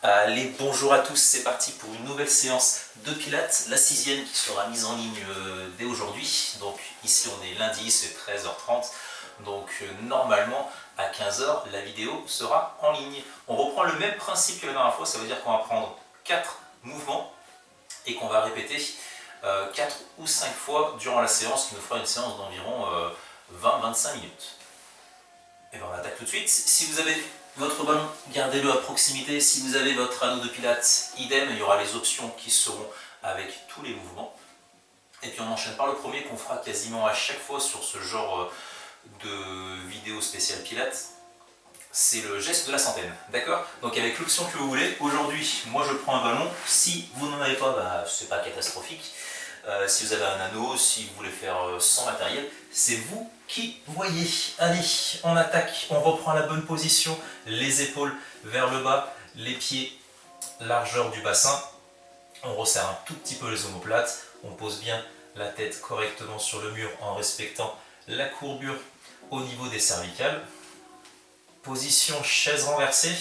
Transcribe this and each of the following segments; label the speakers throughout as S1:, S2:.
S1: Allez, bonjour à tous, c'est parti pour une nouvelle séance de Pilates, la 6e qui sera mise en ligne dès aujourd'hui. Donc ici on est lundi, c'est 13h30, donc normalement à 15h la vidéo sera en ligne. On reprend le même principe que la dernière fois, ça veut dire qu'on va prendre 4 mouvements et qu'on va répéter 4 ou 5 fois durant la séance, ce qui nous fera une séance d'environ 20-25 minutes. Et bien on attaque tout de suite. Si vous avez votre ballon, gardez-le à proximité. Si vous avez votre anneau de pilates, idem, il y aura les options qui seront avec tous les mouvements. Et puis on enchaîne par le premier qu'on fera quasiment à chaque fois sur ce genre de vidéo spéciale pilates. C'est le geste de la centaine, d'accord? Donc avec l'option que vous voulez. Aujourd'hui, moi je prends un ballon. Si vous n'en avez pas, bah, c'est pas catastrophique. Si vous avez un anneau, si vous voulez faire sans matériel, c'est vous qui voyez. Allez, on attaque, on reprend la bonne position, les épaules vers le bas, les pieds largeur du bassin. On resserre un tout petit peu les omoplates, on pose bien la tête correctement sur le mur en respectant la courbure au niveau des cervicales. Position chaise renversée,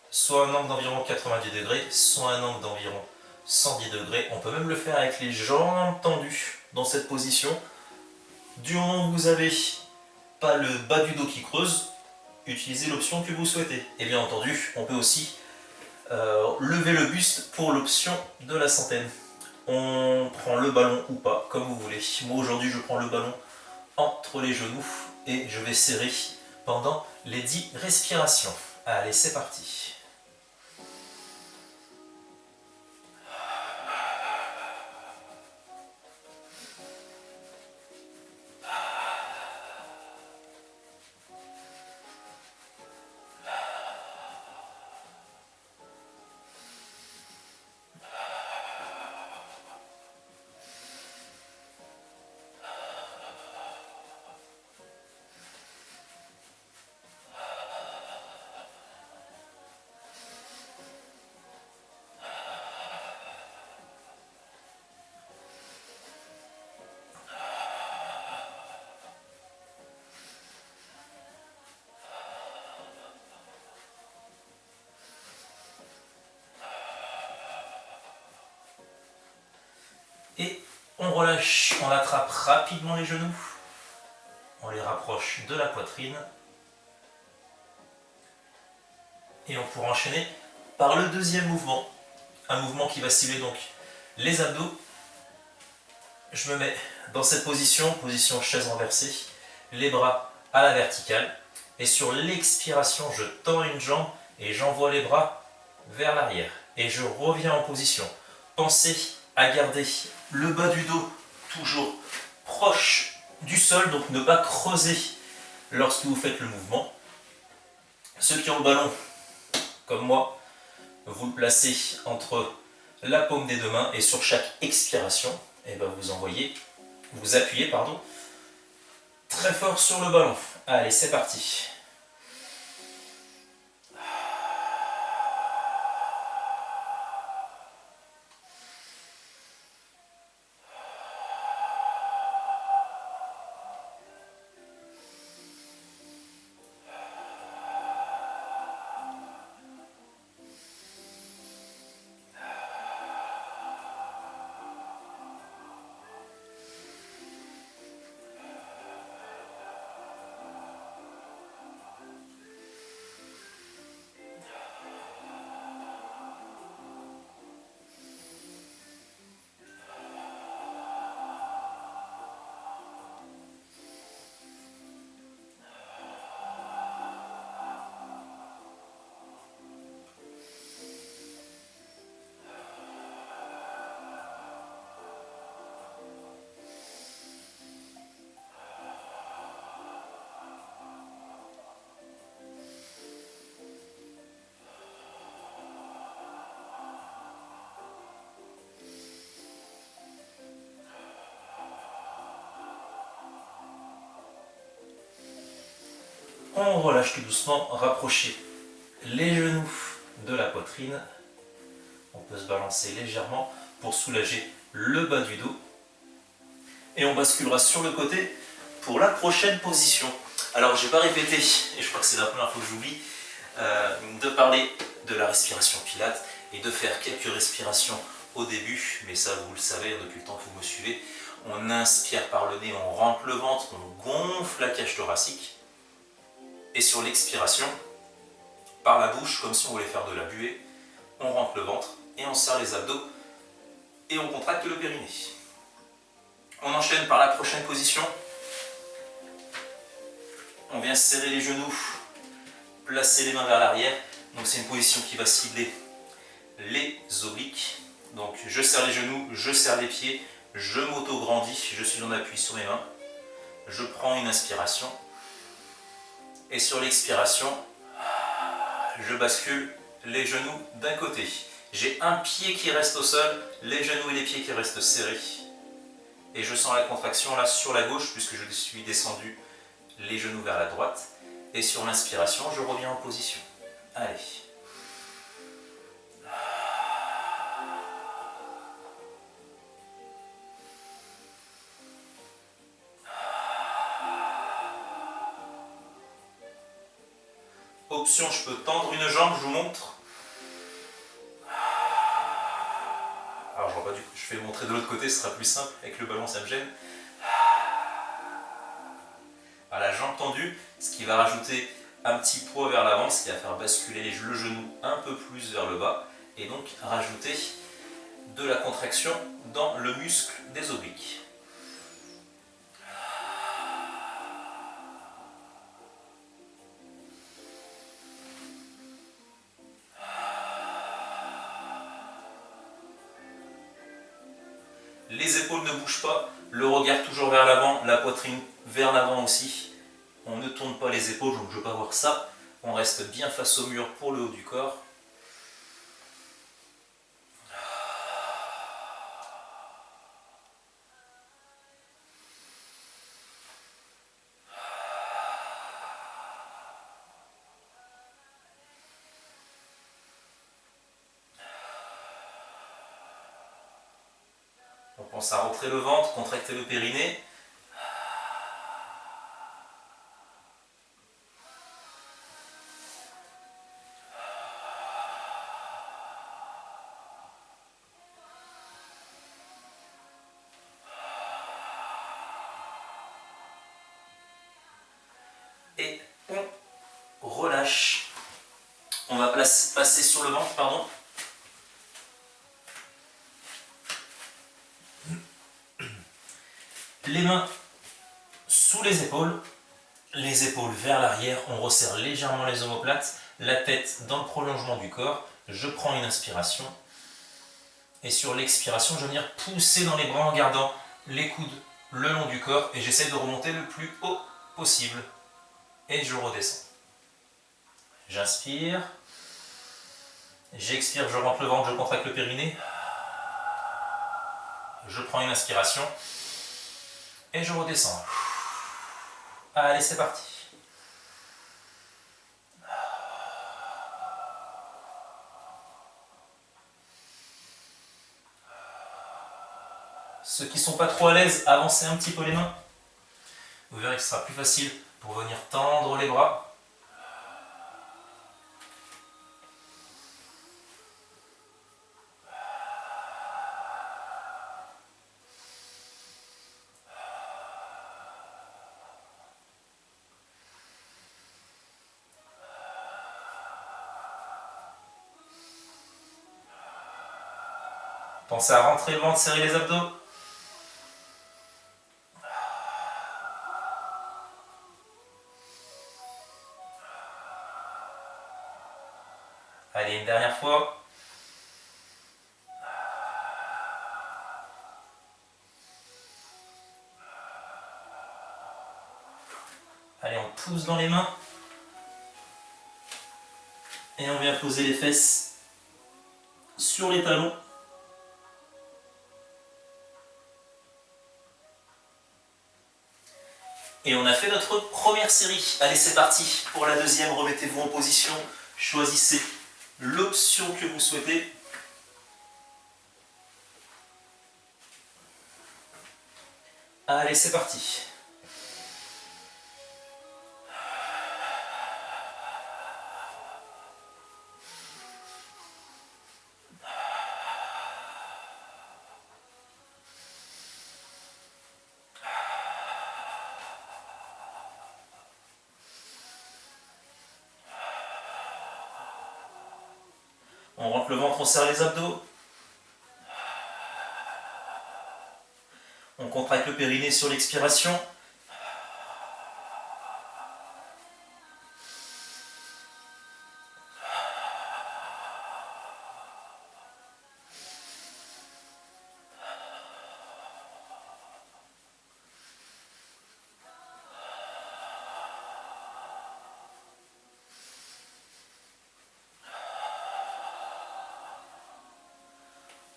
S1: soit un angle d'environ 90 degrés, soit un angle d'environ 110 degrés. On peut même le faire avec les jambes tendues dans cette position. Du moment où vous n'avez pas le bas du dos qui creuse, utilisez l'option que vous souhaitez. Et bien entendu, on peut aussi lever le buste pour l'option de la centaine. On prend le ballon ou pas, comme vous voulez. Moi aujourd'hui, je prends le ballon entre les genoux et je vais serrer pendant les 10 respirations. Allez, c'est parti. Et on relâche, on attrape rapidement les genoux, on les rapproche de la poitrine et on pourra enchaîner par le deuxième mouvement, un mouvement qui va cibler donc les abdos. Je me mets dans cette position, position chaise renversée, les bras à la verticale et sur l'expiration je tends une jambe et j'envoie les bras vers l'arrière et je reviens en position. Pensez à garder le bas du dos toujours proche du sol, donc ne pas creuser lorsque vous faites le mouvement. Ceux qui ont le ballon, comme moi, vous le placez entre la paume des deux mains et sur chaque expiration, et ben vous appuyez très fort sur le ballon. Allez, c'est parti. On relâche tout doucement, rapprochez les genoux de la poitrine. On peut se balancer légèrement pour soulager le bas du dos. Et on basculera sur le côté pour la prochaine position. Alors, je n'ai pas répété, et je crois que c'est la première fois que j'oublie, de parler de la respiration Pilates et de faire quelques respirations au début, mais ça vous le savez depuis le temps que vous me suivez. On inspire par le nez, on rentre le ventre, on gonfle la cage thoracique. Et sur l'expiration, par la bouche, comme si on voulait faire de la buée, on rentre le ventre et on serre les abdos et on contracte le périnée. On enchaîne par la prochaine position. On vient serrer les genoux, placer les mains vers l'arrière. Donc c'est une position qui va cibler les obliques. Donc je serre les genoux, je serre les pieds, je m'auto-grandis, je suis en appui sur mes mains. Je prends une inspiration. Et sur l'expiration, je bascule les genoux d'un côté. J'ai un pied qui reste au sol, les genoux et les pieds qui restent serrés. Et je sens la contraction là sur la gauche puisque je suis descendu les genoux vers la droite. Et sur l'inspiration, je reviens en position. Allez. Option, je peux tendre une jambe, je vous montre. Alors je vois pas du coup, je vais montrer de l'autre côté, ce sera plus simple. Avec le ballon, ça me gêne. La jambe tendue, ce qui va rajouter un petit poids vers l'avant, ce qui va faire basculer le genou un peu plus vers le bas et donc rajouter de la contraction dans le muscle des obliques. Les épaules ne bougent pas, le regard toujours vers l'avant, la poitrine vers l'avant aussi. On ne tourne pas les épaules, donc je ne veux pas voir ça. On reste bien face au mur pour le haut du corps. On pense à rentrer le ventre, contracter le périnée. Et on relâche. On va passer sur le ventre, pardon. Les mains sous les épaules vers l'arrière, on resserre légèrement les omoplates, la tête dans le prolongement du corps. Je prends une inspiration et sur l'expiration, je vais venir pousser dans les bras en gardant les coudes le long du corps et j'essaie de remonter le plus haut possible et je redescends. J'inspire, j'expire, je rentre le ventre, je contracte le périnée. Je prends une inspiration et je redescends. Allez, c'est parti. Ceux qui ne sont pas trop à l'aise, avancez un petit peu les mains. Vous verrez que ce sera plus facile pour venir tendre les bras. Pensez à rentrer le ventre, serrer les abdos. Allez, une dernière fois. Allez, on pousse dans les mains. Et on vient poser les fesses sur les talons. Et on a fait notre première série. Allez, c'est parti pour la deuxième. Remettez-vous en position. Choisissez l'option que vous souhaitez. Allez, c'est parti. On rentre le ventre, on serre les abdos. On contracte le périnée sur l'expiration.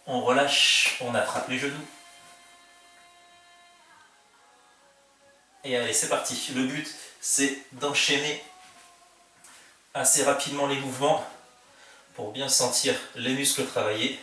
S1: On relâche, on attrape les genoux. Et allez, c'est parti. Le but, c'est d'enchaîner assez rapidement les mouvements pour bien sentir les muscles travailler.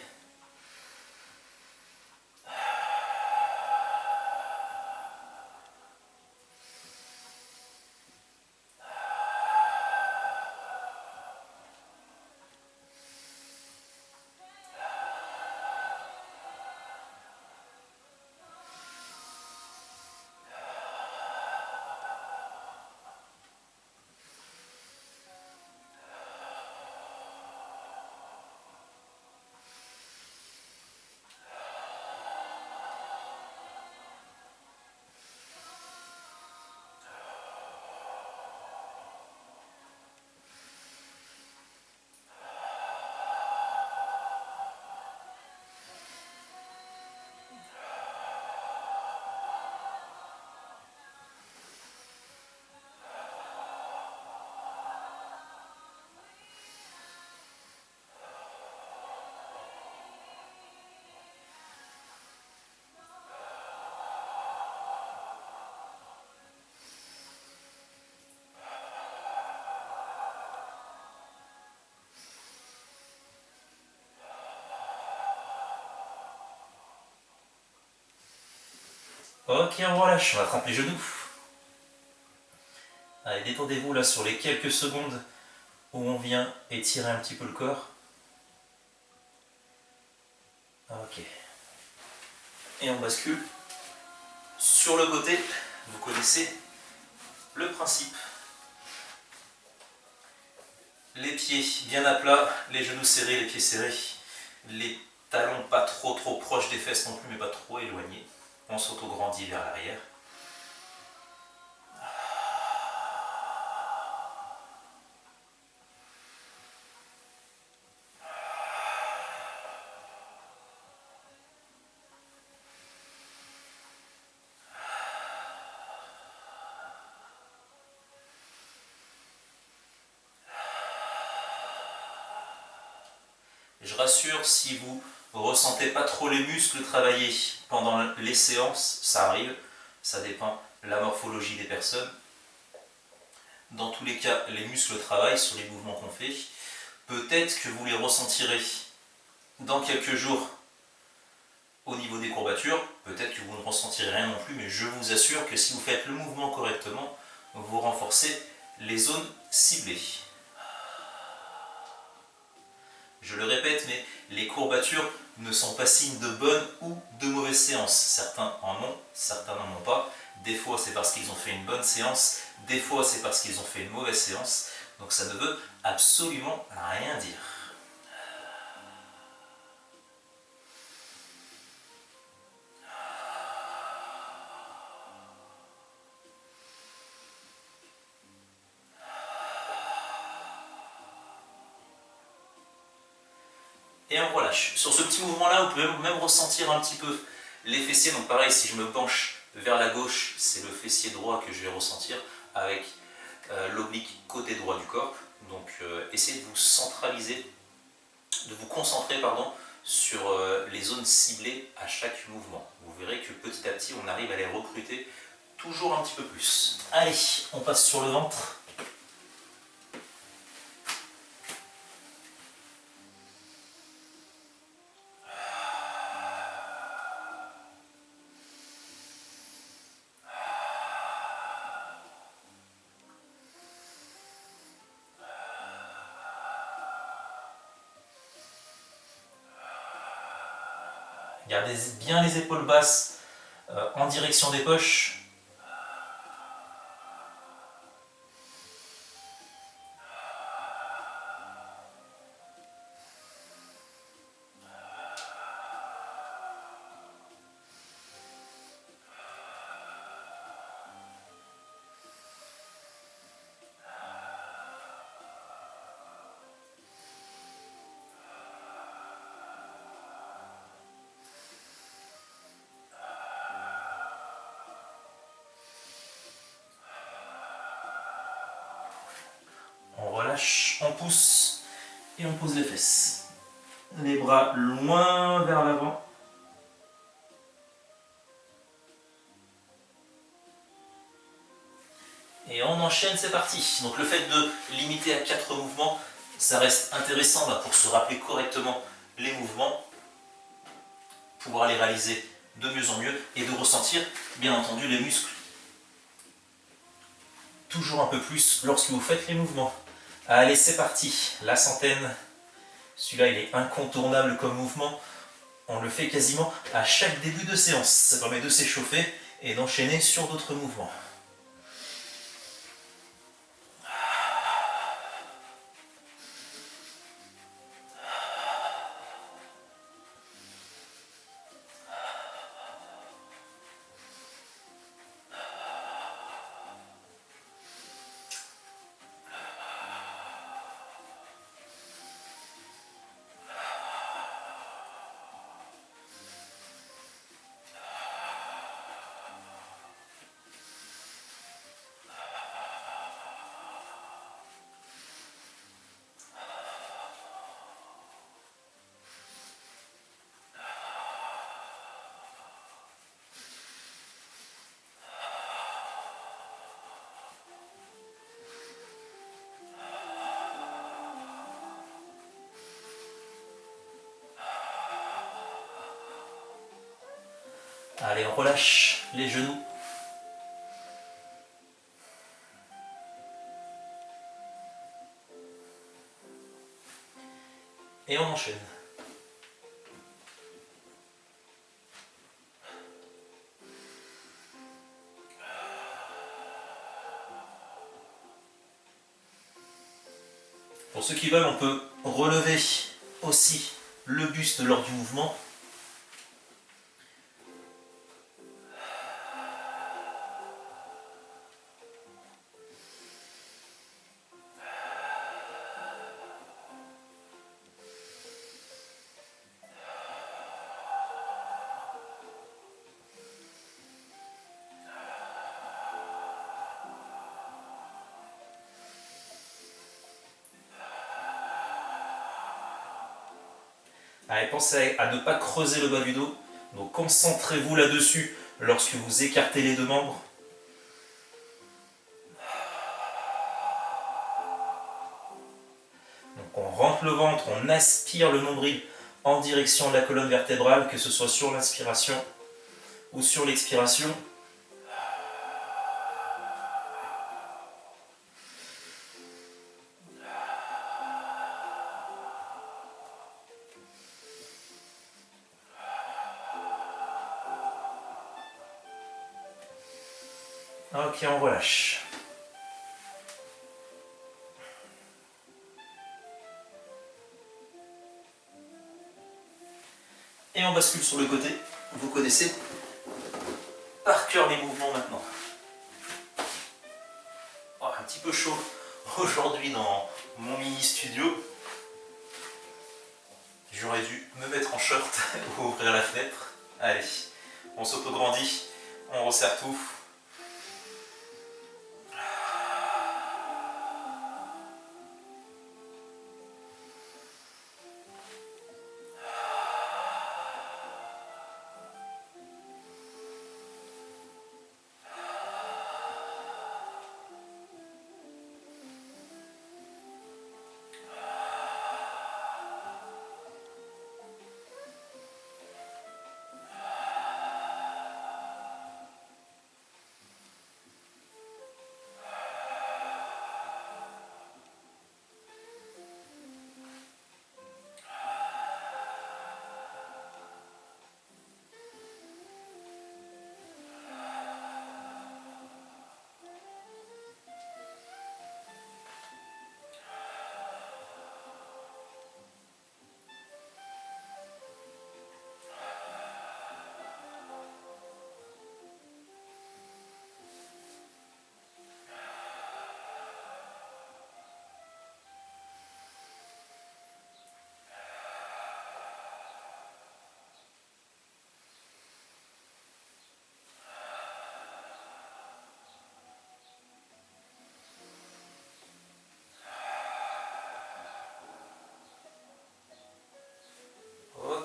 S1: Ok, on relâche, on attrape les genoux. Allez, détendez-vous là sur les quelques secondes où on vient étirer un petit peu le corps. Ok. Et on bascule sur le côté. Vous connaissez le principe. Les pieds bien à plat, les genoux serrés, les pieds serrés. Les talons pas trop proches des fesses non plus, mais pas trop éloignés. On s'auto-grandit vers l'arrière. Je rassure, si vous ne ressentez pas trop les muscles travailler pendant les séances, ça arrive, ça dépend de la morphologie des personnes. Dans tous les cas, les muscles travaillent sur les mouvements qu'on fait. Peut-être que vous les ressentirez dans quelques jours au niveau des courbatures. Peut-être que vous ne ressentirez rien non plus, mais je vous assure que si vous faites le mouvement correctement, vous renforcez les zones ciblées. Je le répète, mais les courbatures ne sont pas signes de bonne ou de mauvaise séance. Certains en ont, certains n'en ont pas. Des fois, c'est parce qu'ils ont fait une bonne séance. Des fois, c'est parce qu'ils ont fait une mauvaise séance. Donc ça ne veut absolument rien dire. Et on relâche. Sur ce petit mouvement-là, vous pouvez même ressentir un petit peu les fessiers. Donc pareil, si je me penche vers la gauche, c'est le fessier droit que je vais ressentir avec l'oblique côté droit du corps. Donc essayez de vous centraliser, de vous concentrer sur les zones ciblées à chaque mouvement. Vous verrez que petit à petit, on arrive à les recruter toujours un petit peu plus. Allez, on passe sur le ventre. Gardez bien les épaules basses en direction des poches. on pousse et on pose les fesses. Les bras loin vers l'avant. Et on enchaîne, c'est parti. Donc le fait de limiter à 4 mouvements, ça reste intéressant pour se rappeler correctement les mouvements, pouvoir les réaliser de mieux en mieux et de ressentir bien entendu les muscles toujours un peu plus lorsque vous faites les mouvements. Allez, c'est parti, la centaine. Celui-là, il est incontournable comme mouvement. On le fait quasiment à chaque début de séance. Ça permet de s'échauffer et d'enchaîner sur d'autres mouvements. Allez, on relâche les genoux. Et on enchaîne. Pour ceux qui veulent, on peut relever aussi le buste lors du mouvement. Allez, pensez à ne pas creuser le bas du dos. Donc concentrez-vous là-dessus lorsque vous écartez les deux membres. Donc on rentre le ventre, on aspire le nombril en direction de la colonne vertébrale, que ce soit sur l'inspiration ou sur l'expiration. Ok, on relâche. Et on bascule sur le côté. Vous connaissez par cœur les mouvements maintenant. Oh, un petit peu chaud aujourd'hui dans mon mini studio. J'aurais dû me mettre en short ou ouvrir la fenêtre. Allez, on s'auto-grandit, on resserre tout.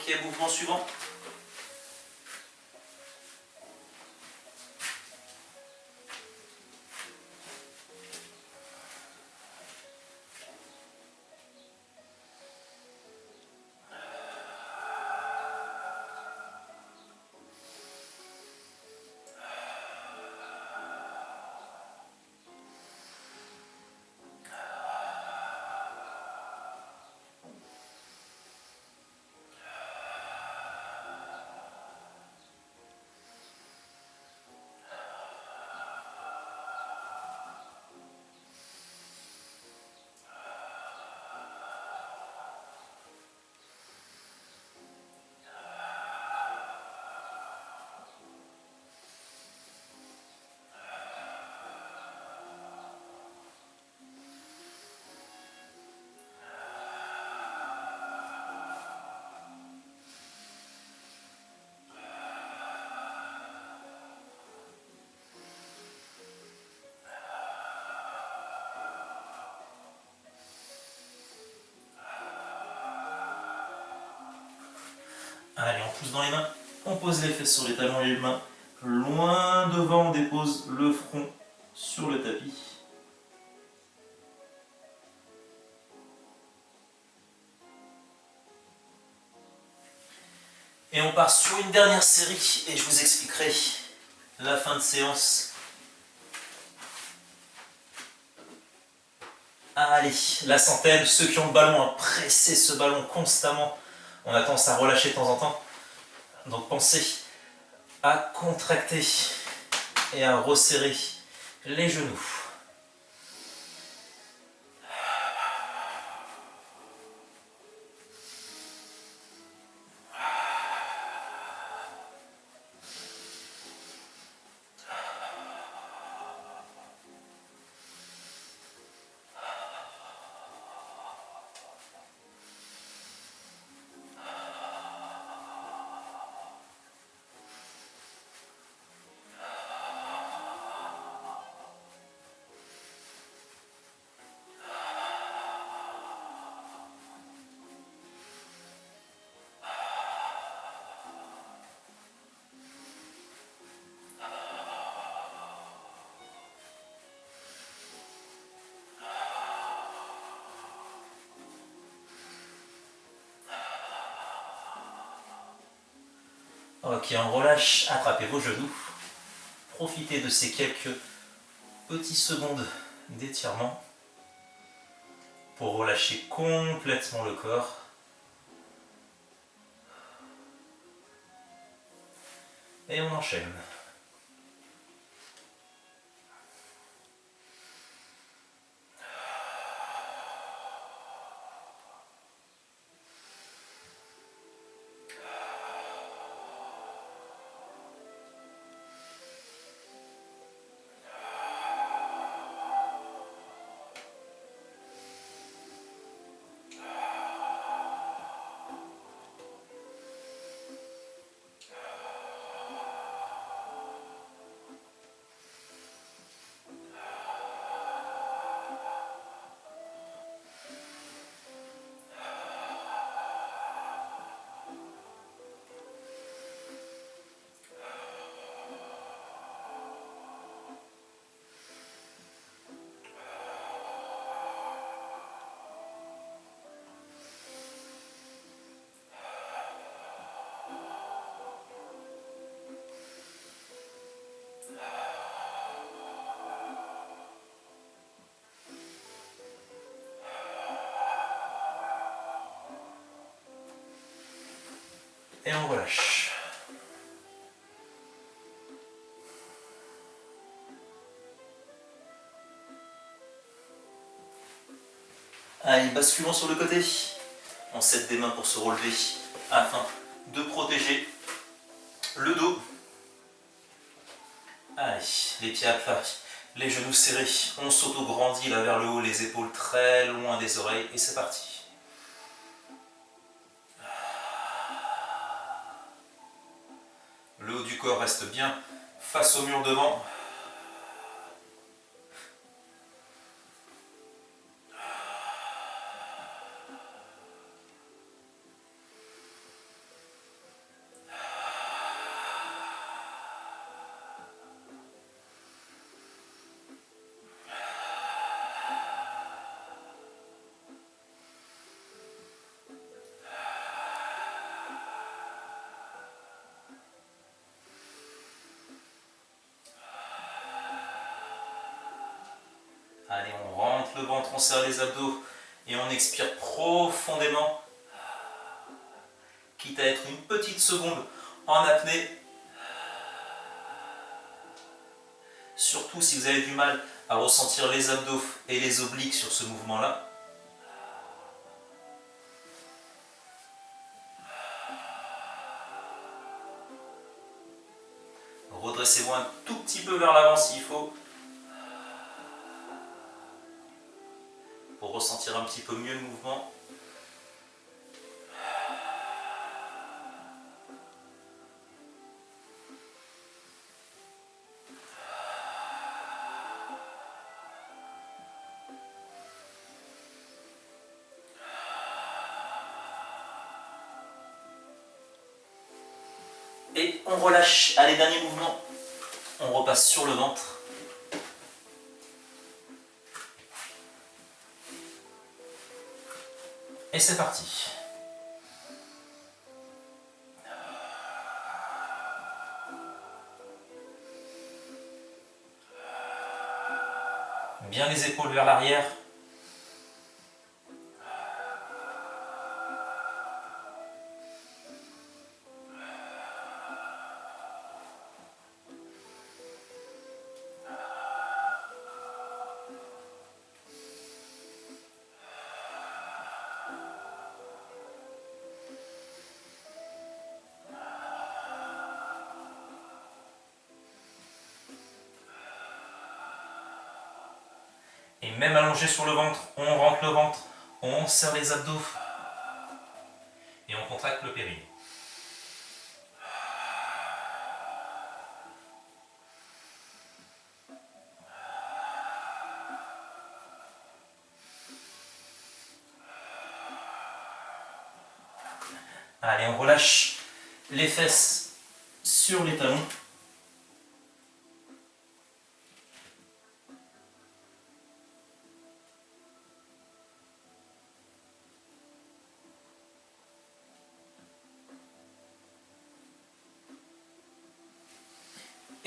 S1: Ok, mouvement suivant. Allez, on pousse dans les mains, on pose les fesses sur les talons et les mains. Loin devant, on dépose le front sur le tapis. Et on part sur une dernière série et je vous expliquerai la fin de séance. Allez, la centaine, ceux qui ont le ballon, à presser ce ballon constamment. On a tendance à relâcher de temps en temps. Donc pensez à contracter et à resserrer les genoux. Ok, on relâche, attrapez vos genoux. Profitez de ces quelques petites secondes d'étirement pour relâcher complètement le corps. Et on enchaîne. Et on relâche. Allez, basculons sur le côté. On s'aide des mains pour se relever afin de protéger le dos. Allez, les pieds à plat, les genoux serrés. On s'auto-grandit là vers le haut, les épaules très loin des oreilles et c'est parti. Le haut du corps reste bien face au mur devant. le ventre, on serre les abdos et on expire profondément, quitte à être une petite seconde en apnée. Surtout si vous avez du mal à ressentir les abdos et les obliques sur ce mouvement-là. Redressez-vous un tout petit peu vers l'avant s'il faut, pour ressentir un petit peu mieux le mouvement. Et on relâche. Allez, dernier mouvement. On repasse sur le ventre. Et c'est parti. Bien les épaules vers l'arrière. Et même allongé sur le ventre, on rentre le ventre, on serre les abdos et on contracte le périnée. Allez, on relâche les fesses sur les talons.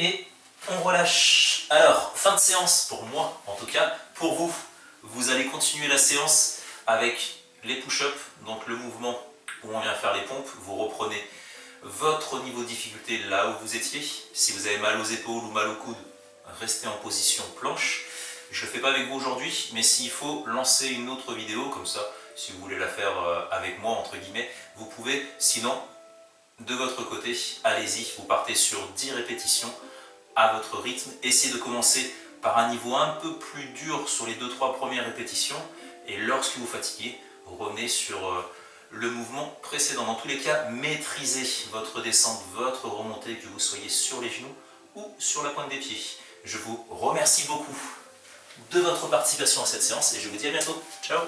S1: Et on relâche. Alors, fin de séance pour moi, en tout cas. Pour vous, vous allez continuer la séance avec les push-ups, donc le mouvement où on vient faire les pompes. Vous reprenez votre niveau de difficulté là où vous étiez. Si vous avez mal aux épaules ou mal aux coudes, restez en position planche. Je ne le fais pas avec vous aujourd'hui, mais s'il faut lancer une autre vidéo, comme ça, si vous voulez la faire avec moi, entre guillemets, vous pouvez. Sinon, de votre côté, allez-y, vous partez sur 10 répétitions à votre rythme. Essayez de commencer par un niveau un peu plus dur sur les 2-3 premières répétitions, et lorsque vous fatiguez, vous revenez sur le mouvement précédent. Dans tous les cas, maîtrisez votre descente, votre remontée, que vous soyez sur les genoux ou sur la pointe des pieds. Je vous remercie beaucoup de votre participation à cette séance et je vous dis à bientôt. Ciao!